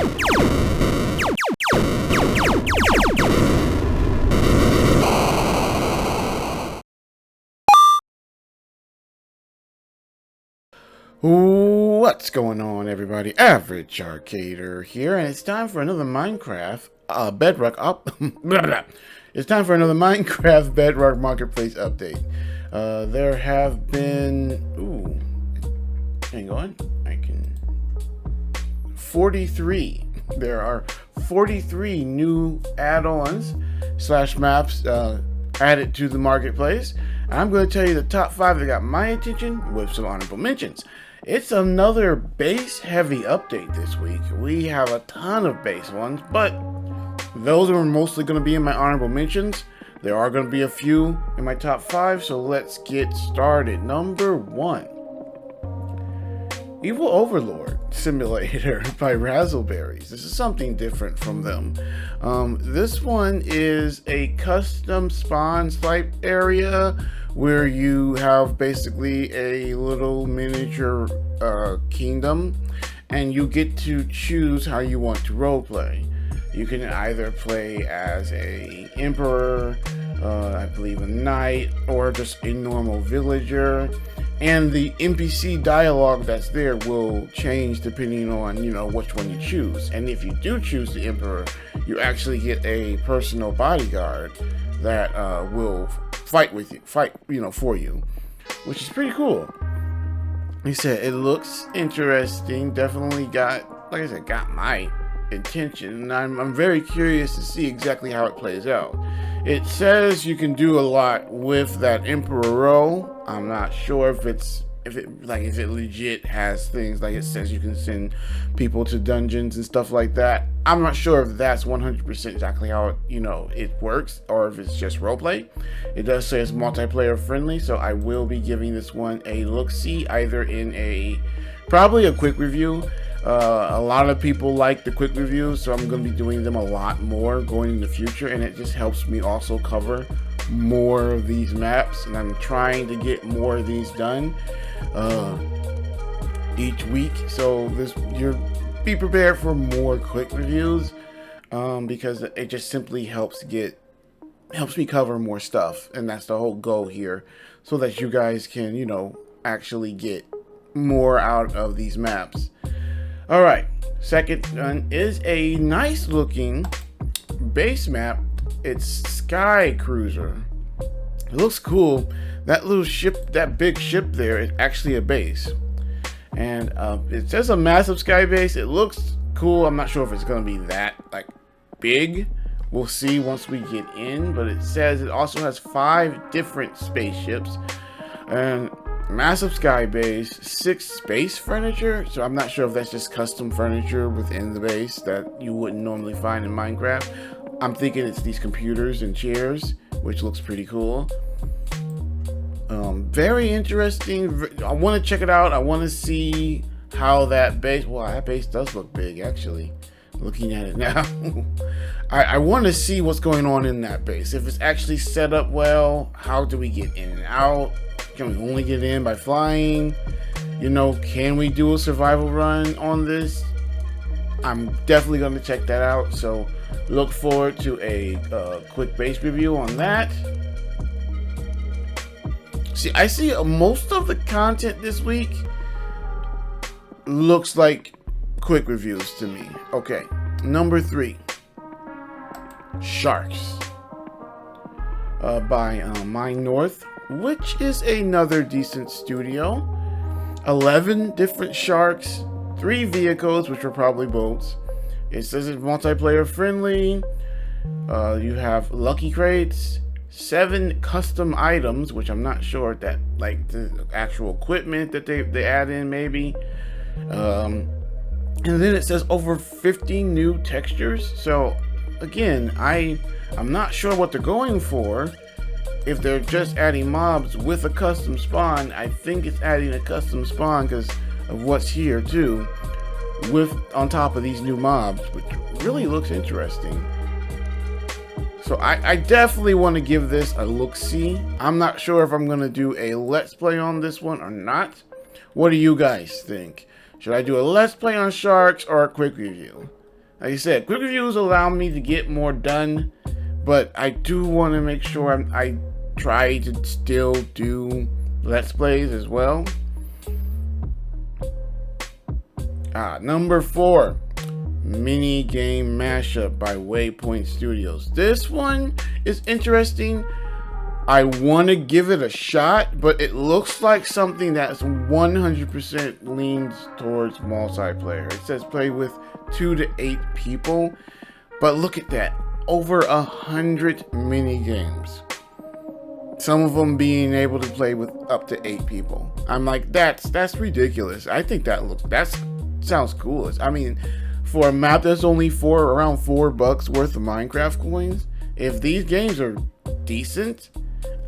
What's going on, everybody? Average Arcader here, and it's time for another Minecraft Bedrock up. It's time for another Minecraft Bedrock Marketplace update. There have been hang on, 43. There are 43 new add-ons / maps added to the marketplace. I'm going to tell you the top 5 that got my attention with some honorable mentions. It's another base heavy update this week. We have a ton of base ones, but those are mostly going to be in my honorable mentions. There are going to be a few in my top 5, so let's get started. Number 1, Evil Overlord Simulator by Razzleberries. This is something different from them. This one is a custom spawn type area where you have basically a little miniature kingdom, and you get to choose how you want to roleplay. You can either play as a emperor, I believe a knight, or just a normal villager. And the NPC dialogue that's there will change depending on, which one you choose. And if you do choose the Emperor, you actually get a personal bodyguard that will fight for you, which is pretty cool. He said it looks interesting. Definitely got my attention. And I'm very curious to see exactly how it plays out. It says you can do a lot with that Emperor role. I'm not sure if it legit has things like it says you can send people to dungeons and stuff like that. I'm not sure if that's 100% exactly how it works, or if it's just roleplay. It does say it's multiplayer friendly, so I will be giving this one a look-see, either in probably a quick review. A lot of people like the quick reviews, so I'm going to be doing them a lot more going in the future, and it just helps me also cover more of these maps, and I'm trying to get more of these done each week. So be prepared for more quick reviews, because it just simply helps me cover more stuff, and that's the whole goal here, so that you guys can actually get more out of these maps. Alright, second one is a nice looking base map. It's Sky Cruiser. It looks cool. That little ship, that big ship there, is actually a base. And it says a massive sky base. It looks cool. I'm not sure if it's going to be that big. We'll see once we get in. But it says it also has 5 different spaceships. And massive sky base, 6 space furniture. So I'm not sure if that's just custom furniture within the base that you wouldn't normally find in Minecraft. I'm thinking it's these computers and chairs, which looks pretty cool. Very interesting. I want to check it out. I want to see how that base. Well, that base does look big, actually. Looking at it now, I want to see what's going on in that base. If it's actually set up well, how do we get in and out? Can we only get in by flying? Can we do a survival run on this? I'm definitely going to check that out. So look forward to a quick base review on that. I see most of the content this week looks like quick reviews to me. Okay, number 3, Sharks by Mine North, which is another decent studio. 11 different sharks, 3 vehicles, which are probably boats. It says it's multiplayer friendly. You have lucky crates, 7 custom items, which I'm not sure that the actual equipment that they add in maybe. And then it says over 50 new textures. So again, I'm not sure what they're going for. If they're just adding mobs with a custom spawn, I think it's adding a custom spawn because of what's here too, on top of these new mobs, which really looks interesting. So I definitely want to give this a look-see. I'm not sure if I'm going to do a let's play on this one or not. What do you guys think? Should I do a let's play on Sharks or a quick review? Like I said, quick reviews allow me to get more done, but I do want to make sure I try to still do Let's Plays as well. Number 4, Minigame Mashup by Waypoint Studios. This one is interesting. I want to give it a shot, but it looks like something that's 100% leans towards multiplayer. It says play with 2 to 8 people, but look at that, over 100 mini games. Some of them being able to play with up to 8 people. I'm like, that's ridiculous. I think that sounds cool. I mean, for a map that's only around $4 worth of Minecraft coins, if these games are decent,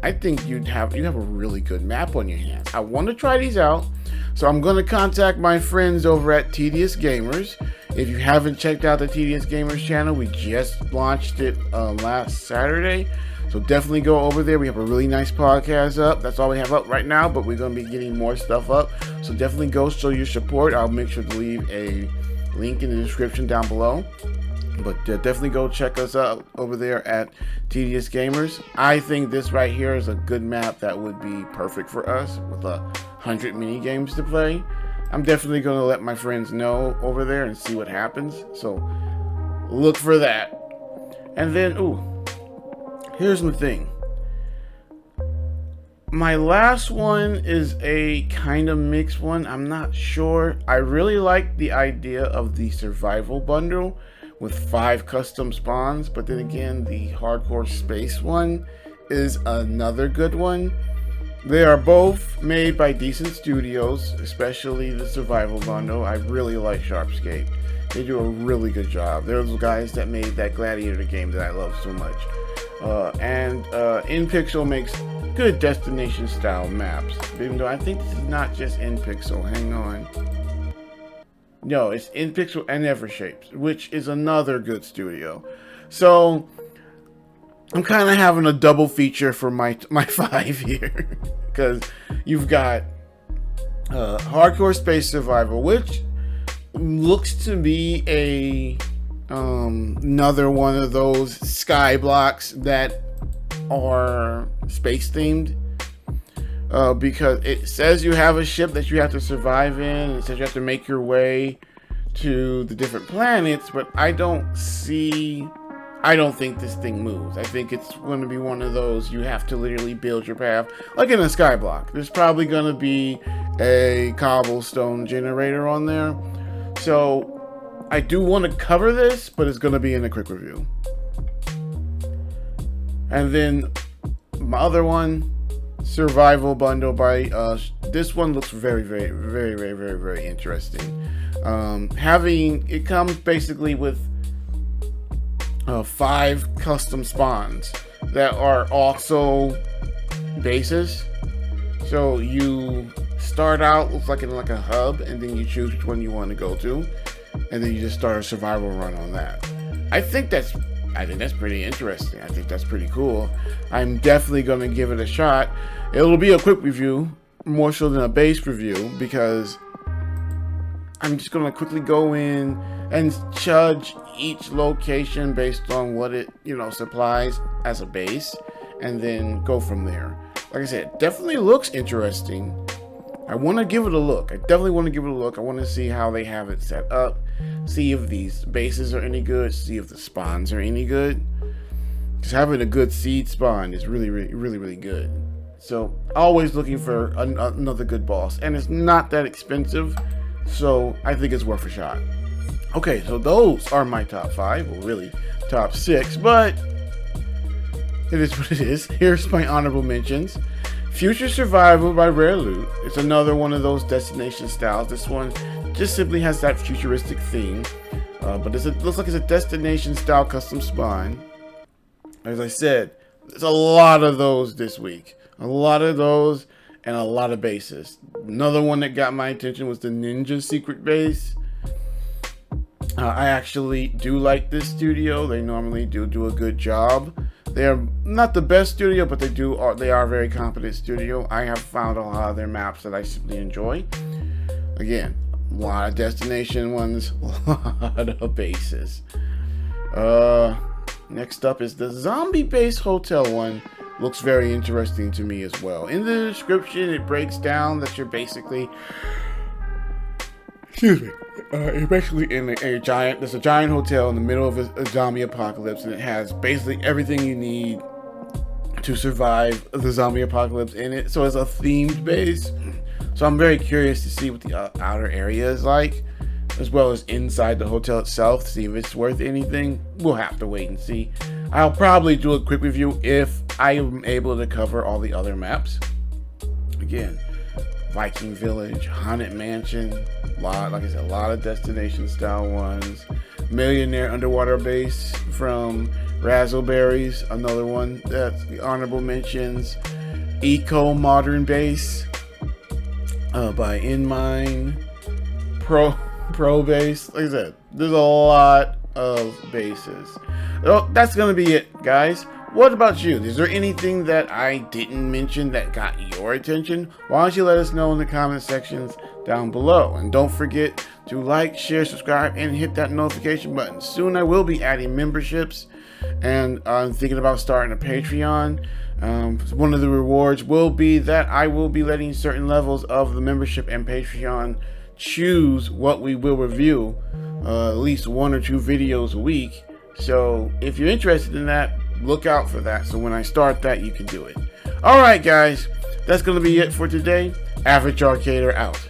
I think you have a really good map on your hands. I want to try these out, so I'm going to contact my friends over at Tedious Gamers. If you haven't checked out the Tedious Gamers channel, we just launched it last Saturday, so definitely go over there. We have a really nice podcast up. That's all we have up right now, but we're going to be getting more stuff up, so definitely go show your support. I'll make sure to leave a link in the description down below. But definitely go check us out over there at Tedious Gamers. I think this right here is a good map that would be perfect for us with 100 mini games to play. I'm definitely going to let my friends know over there and see what happens. So look for that. And then, here's the thing. My last one is a kind of mixed one. I'm not sure. I really like the idea of the survival bundle with 5 custom spawns, but then again, the hardcore space one is another good one. They are both made by decent studios, especially the survival bundle. I really like Sharpscape. They do a really good job. They're those guys that made that Gladiator game that I love so much. And InPixel makes good destination style maps, even though I think this is not just InPixel. Hang on. No, it's InPixel and Evershapes, which is another good studio. So I'm kind of having a double feature for my 5 here, because you've got Hardcore Space Survival, which looks to be another one of those sky blocks that are space themed. Because it says you have a ship that you have to survive in, and it says you have to make your way to the different planets, but I don't think this thing moves. I think it's going to be one of those you have to literally build your path, like in a skyblock. There's probably going to be a cobblestone generator on there. So I do want to cover this, but it's going to be in a quick review. And then my other one, survival bundle by this one looks very interesting. It comes basically with 5 custom spawns that are also bases. So you start out looks like in like a hub, and then you choose which one you want to go to, and then you just start a survival run on that. I think that's pretty interesting. I think that's pretty cool. I'm definitely going to give it a shot. It'll be a quick review, more so than a base review, because I'm just going to quickly go in and judge each location based on what it, supplies as a base, and then go from there. Like I said, definitely looks interesting. I want to give it a look. I definitely want to give it a look. I want to see how they have it set up, see if these bases are any good, see if the spawns are any good. Because having a good seed spawn is really good. So always looking for another good boss, and it's not that expensive, so I think it's worth a shot. Okay, so those are my top 5, well really top 6, but it is what it is. Here's my honorable mentions. Future Survival by Rare Loot. It's another one of those destination styles. This one just simply has that futuristic theme, but it looks like it's a destination style custom spawn. As I said, there's a lot of those this week. A lot of those and a lot of bases. Another one that got my attention was the Ninja Secret Base. I actually do like this studio. They normally do a good job. They're not the best studio, but they are a very competent studio. I have found a lot of their maps that I simply enjoy. Again, A lot of destination ones, a lot of bases. Next up is the zombie base hotel one. Looks very interesting to me as well. In the description, it breaks down that you're basically, excuse me, you're basically in there's a giant hotel in the middle of a zombie apocalypse, and it has basically everything you need to survive the zombie apocalypse in it. So it's a themed base. So I'm very curious to see what the outer area is like, as well as inside the hotel itself, to see if it's worth anything. We'll have to wait and see. I'll probably do a quick review if I am able to cover all the other maps. Again, Viking Village, Haunted Mansion, like I said, a lot of destination style ones. Millionaire Underwater Base from Razzleberries, another one that's the honorable mentions. Eco Modern Base by InMine. Pro Base. Like I said, there's a lot of bases. Oh, that's gonna be it, guys. What about you? Is there anything that I didn't mention that got your attention? Why don't you let us know in the comment sections down below. And don't forget to like, share, subscribe, and hit that notification button. Soon I will be adding memberships, and I'm thinking about starting a Patreon. One of the rewards will be that I will be letting certain levels of the membership and Patreon choose what we will review, at least 1 or 2 videos a week. So if you're interested in that, look out for that. So when I start that, you can do it. All right, guys, that's going to be it for today. Average Arcader out.